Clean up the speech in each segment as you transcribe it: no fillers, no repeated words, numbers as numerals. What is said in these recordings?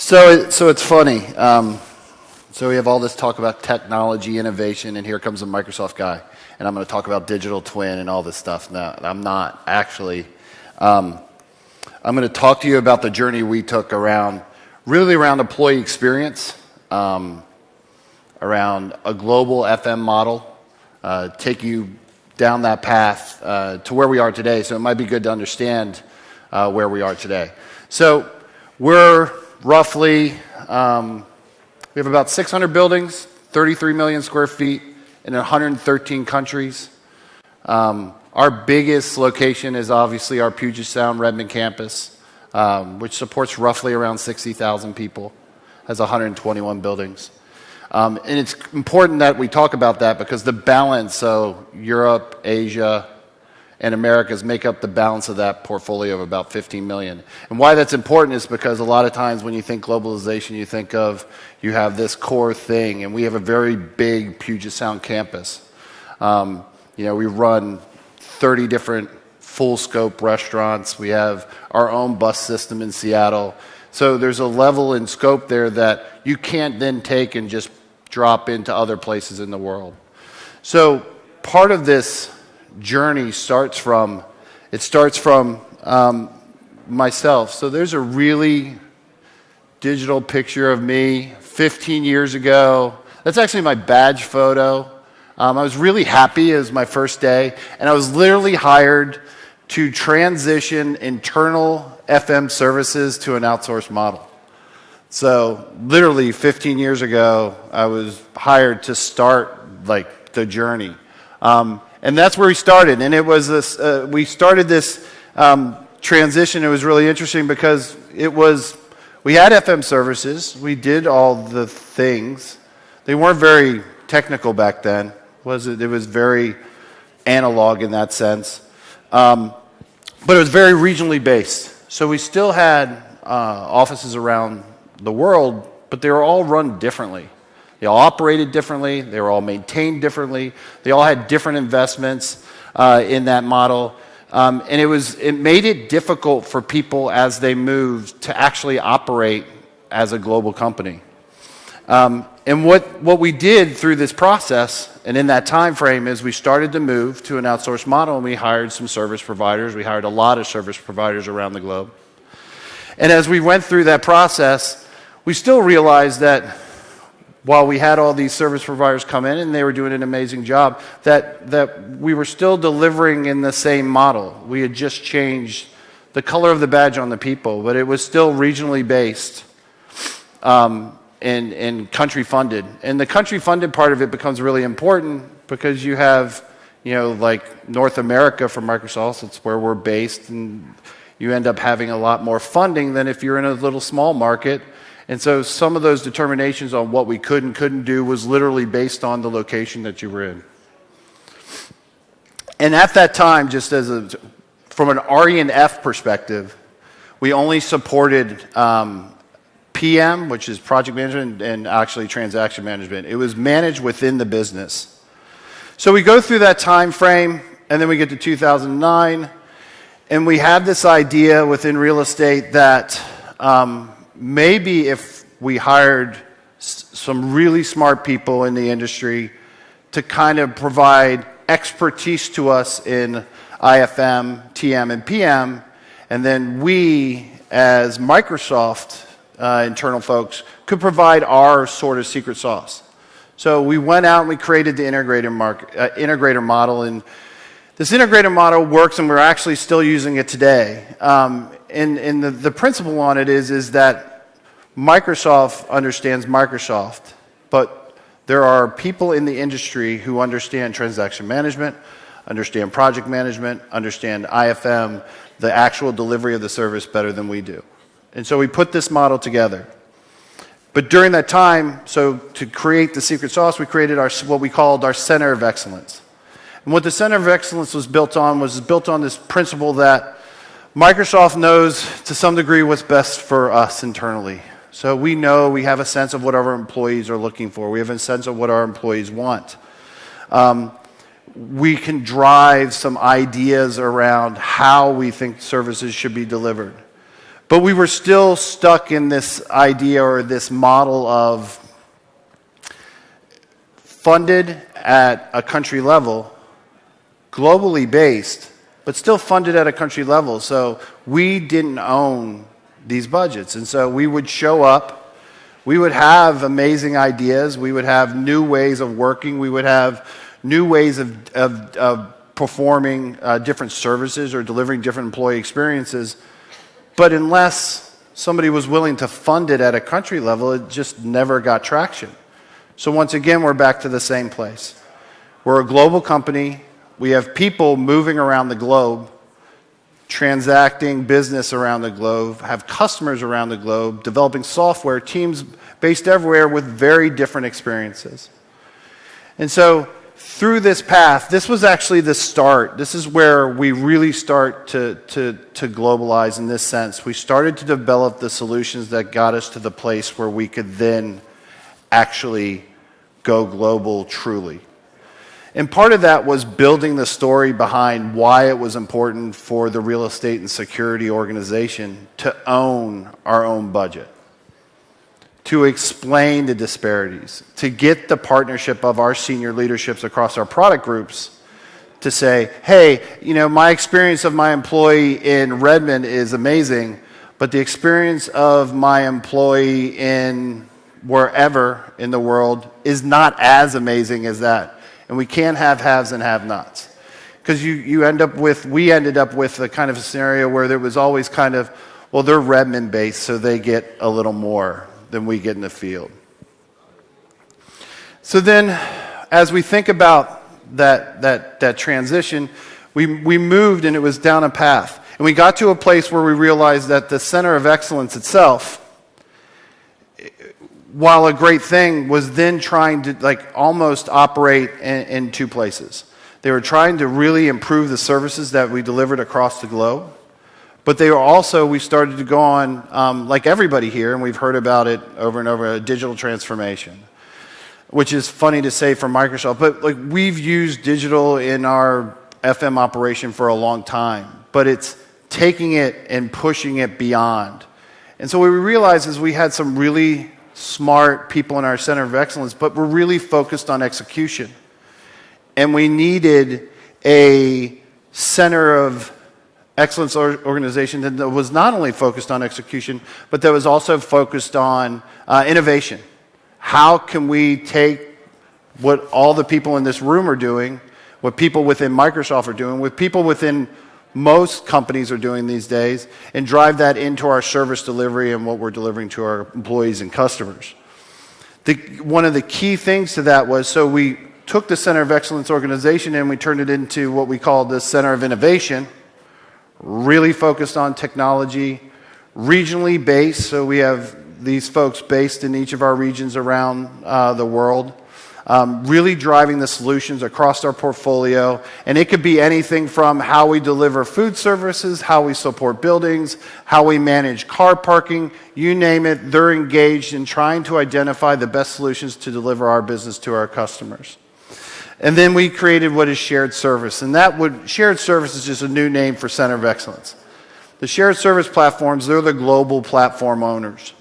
So it's funny. So we have all this talk about technology, innovation, and here comes a Microsoft guy. And I'm going to talk about digital twin and all this stuff. No, I'm not, actually. I'm going to talk to you about the journey we took around employee experience, around a global FM model, take you down that path to where we are today. So it might be good to understand where we are today. So we're roughly, we have about 600 buildings, 33 million square feet in 113 countries. Our biggest location is obviously our Puget Sound Redmond campus, which supports roughly around 60,000 people, has 121 buildings. And it's important that we talk about that because the balance, so Europe, Asia, and Americas make up the balance of that portfolio of about 15 million. And why that's important is because a lot of times when you think globalization, you think of you have this core thing, and we have a very big Puget Sound campus. We run 30 different full-scope restaurants. We have our own bus system in Seattle. So there's a level in scope there that you can't then take and just drop into other places in the world. So part of this journey starts from myself. So there's a really digital picture of me 15 years ago. That's actually my badge photo. I was really happy. It was my first day, and I was literally hired to transition internal FM services to an outsourced model. So literally 15 years ago, I was hired to start the journey. And that's where we started. And it was this, we started this transition. It was really interesting because we had FM services. We did all the things. They weren't very technical back then. It was very analog in that sense. But it was very regionally based. So we still had offices around the world, but they were all run differently. They all operated differently. They were all maintained differently. They all had different investments in that model. And it made it difficult for people as they moved to actually operate as a global company. And what we did through this process and in that time frame is we started to move to an outsourced model, and we hired some service providers. We hired a lot of service providers around the globe. And as we went through that process, we still realized that while we had all these service providers come in and they were doing an amazing job, that we were still delivering in the same model. We had just changed the color of the badge on the people, but it was still regionally based and country funded. And the country funded part of it becomes really important because you have, like North America for Microsoft, it's where we're based, and you end up having a lot more funding than if you're in a little small market. And so some of those determinations on what we could and couldn't do was literally based on the location that you were in. And at that time, just from an RE&F perspective, we only supported PM, which is project management, and actually transaction management. It was managed within the business. So we go through that time frame, and then we get to 2009, and we have this idea within real estate that maybe if we hired some really smart people in the industry to kind of provide expertise to us in IFM, TM, and PM, and then we, as Microsoft internal folks, could provide our sort of secret sauce. So we went out and we created the integrator model, and this integrator model works, and we're actually still using it today. And the principle on it is that Microsoft understands Microsoft, but there are people in the industry who understand transaction management, understand project management, understand IFM, the actual delivery of the service better than we do. And so we put this model together. But during that time, so to create the secret sauce, we created what we called our Center of Excellence. And what the Center of Excellence was built on this principle that Microsoft knows to some degree what's best for us internally. So we know, we have a sense of what our employees are looking for. We have a sense of what our employees want. We can drive some ideas around how we think services should be delivered. But we were still stuck in this idea or this model of funded at a country level, globally based, but still funded at a country level. So we didn't own these budgets. And so we would show up, we would have amazing ideas, we would have new ways of working, we would have new ways of performing different services or delivering different employee experiences. But unless somebody was willing to fund it at a country level, it just never got traction. So once again, we're back to the same place. We're a global company. We have people moving around the globe, transacting business around the globe, have customers around the globe, developing software, teams based everywhere with very different experiences. And so through this path, this was actually the start. This is where we really start to globalize in this sense. We started to develop the solutions that got us to the place where we could then actually go global truly. And part of that was building the story behind why it was important for the real estate and security organization to own our own budget, to explain the disparities, to get the partnership of our senior leaderships across our product groups to say, hey, you know, my experience of my employee in Redmond is amazing, but the experience of my employee in wherever in the world is not as amazing as that. And we can't have haves and have-nots. Because we ended up with a kind of a scenario where there was always kind of, well, they're Redmond-based, so they get a little more than we get in the field. So then, as we think about that transition, we moved and it was down a path. And we got to a place where we realized that the Center of Excellence itself, while a great thing, was then trying to almost operate in two places. They were trying to really improve the services that we delivered across the globe, but they were also, we started to go on, like everybody here, and we've heard about it over and over, a digital transformation, which is funny to say for Microsoft, but we've used digital in our FM operation for a long time, but it's taking it and pushing it beyond. And so what we realized is we had some really smart people in our Center of Excellence, but we're really focused on execution. And we needed a Center of Excellence organization that was not only focused on execution, but that was also focused on innovation. How can we take what all the people in this room are doing, what people within Microsoft are doing, what people within most companies are doing these days, and drive that into our service delivery and what we're delivering to our employees and customers. One of the key things to that was, so we took the Center of Excellence organization and we turned it into what we call the Center of Innovation, really focused on technology, regionally based, so we have these folks based in each of our regions around the world, really driving the solutions across our portfolio. And it could be anything from how we deliver food services, how we support buildings, how we manage car parking, you name it, they're engaged in trying to identify the best solutions to deliver our business to our customers. And then we created what is shared service. And shared service is just a new name for Center of Excellence. The shared service platforms, they're the global platform owners.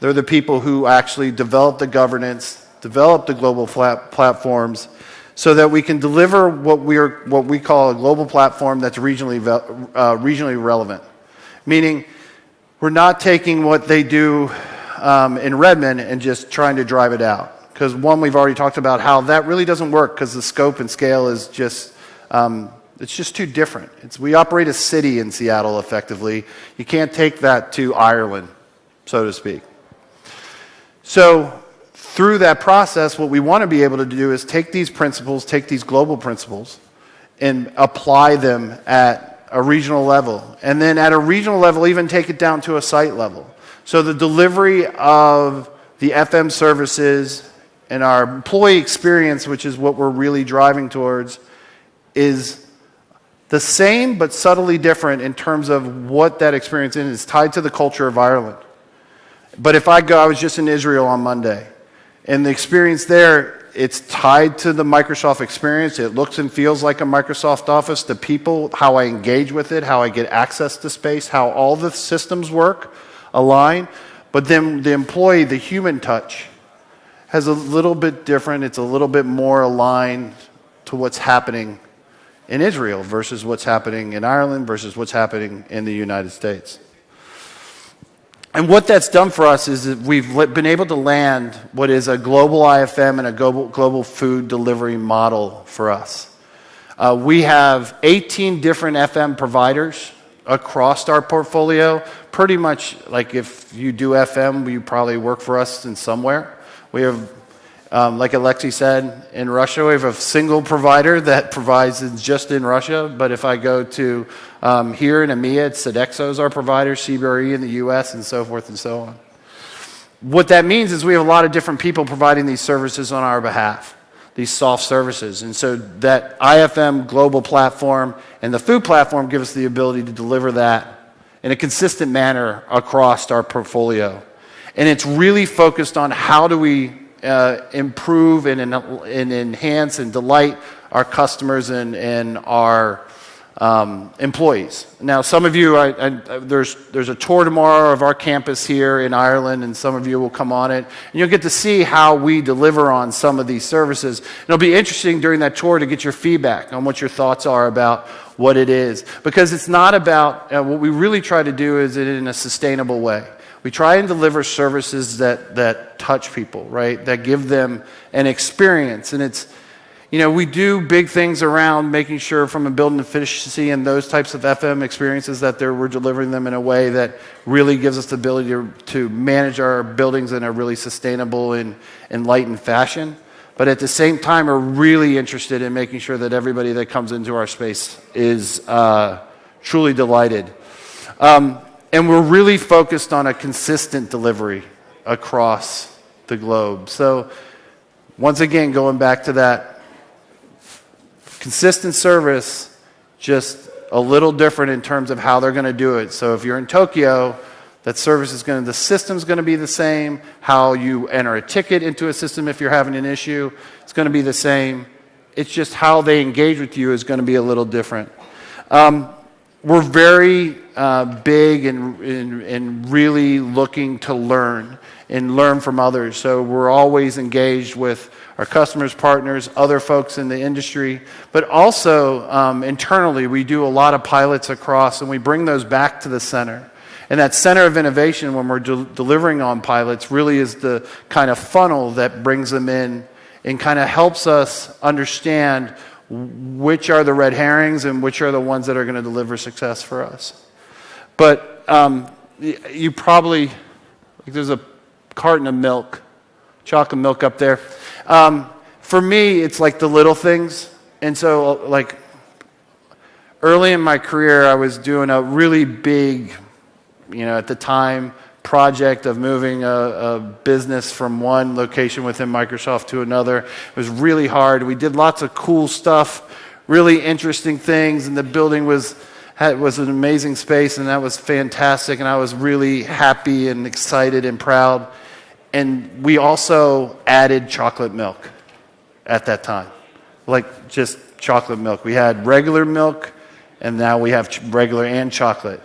They're the people who actually develop the governance, develop the global platforms, so that we can deliver what we call a global platform that's regionally relevant. Meaning, we're not taking what they do in Redmond and just trying to drive it out. Because one, we've already talked about how that really doesn't work because the scope and scale is just, it's just too different. We operate a city in Seattle effectively. You can't take that to Ireland, so to speak. So through that process, what we want to be able to do is take these principles, take these global principles, and apply them at a regional level. And then at a regional level, even take it down to a site level. So the delivery of the FM services and our employee experience, which is what we're really driving towards, is the same but subtly different in terms of what that experience is. It's tied to the culture of Ireland. But if I was just in Israel on Monday, and the experience there it's tied to the Microsoft experience. It looks and feels like a Microsoft Office. The people, how I engage with it, how I get access to space, how all the systems work, align. But then the employee, the human touch, has a little bit different. It's a little bit more aligned to what's happening in Israel versus what's happening in Ireland versus what's happening in the United States. And what that's done for us is that we've been able to land what is a global IFM and a global food delivery model for us. We have 18 different FM providers across our portfolio. Pretty much like if you do FM, you probably work for us in somewhere. We have, like Alexei said, in Russia, we have a single provider that provides just in Russia. But if I go to here in EMEA, it's Sodexo is our provider, CBRE in the US, and so forth and so on. What that means is we have a lot of different people providing these services on our behalf, these soft services. And so that IFM global platform and the food platform give us the ability to deliver that in a consistent manner across our portfolio. And it's really focused on how do we improve and enhance and delight our customers and our employees. Now, some of you, there's a tour tomorrow of our campus here in Ireland, and some of you will come on it. And you'll get to see how we deliver on some of these services. And it'll be interesting during that tour to get your feedback on what your thoughts are about what it is. Because it's not about, what we really try to do is it in a sustainable way. We try and deliver services that touch people, right? That give them an experience. And it's, we do big things around making sure from a building efficiency and those types of FM experiences that we're delivering them in a way that really gives us the ability to manage our buildings in a really sustainable and enlightened fashion. But at the same time, we're really interested in making sure that everybody that comes into our space is truly delighted. And we're really focused on a consistent delivery across the globe. So once again, going back to that consistent service, just a little different in terms of how they're going to do it. So if you're in Tokyo, that service is the system's going to be the same. How you enter a ticket into a system if you're having an issue, it's going to be the same. It's just how they engage with you is going to be a little different. We're very big and really looking to learn and learn from others. So we're always engaged with our customers, partners, other folks in the industry. But also internally, we do a lot of pilots across, and we bring those back to the center. And that center of innovation, when we're delivering on pilots, really is the kind of funnel that brings them in and kind of helps us understand which are the red herrings and which are the ones that are going to deliver success for us. But you probably, there's a carton of milk, chocolate milk up there. For me, it's like the little things. And so like early in my career, I was doing a really big, at the time, project of moving a business from one location within Microsoft to another. It was really hard. We did lots of cool stuff, really interesting things, and the building was an amazing space, and that was fantastic, and I was really happy and excited and proud. And we also added chocolate milk at that time, like just chocolate milk. We had regular milk, and now we have regular and chocolate.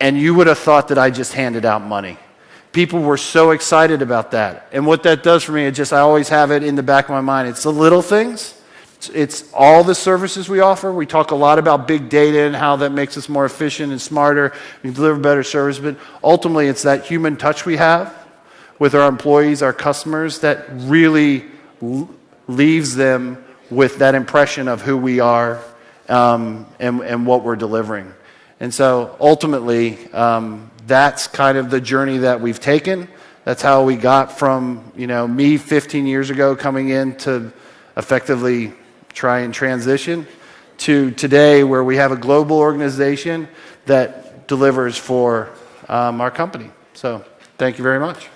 And you would have thought that I just handed out money. People were so excited about that. And what that does for me, I always have it in the back of my mind. It's the little things. It's all the services we offer. We talk a lot about big data and how that makes us more efficient and smarter. We deliver better service. But ultimately, it's that human touch we have with our employees, our customers, that really leaves them with that impression of who we are and what we're delivering. And so ultimately, that's kind of the journey that we've taken. That's how we got from, me 15 years ago coming in to effectively try and transition to today where we have a global organization that delivers for our company. So thank you very much.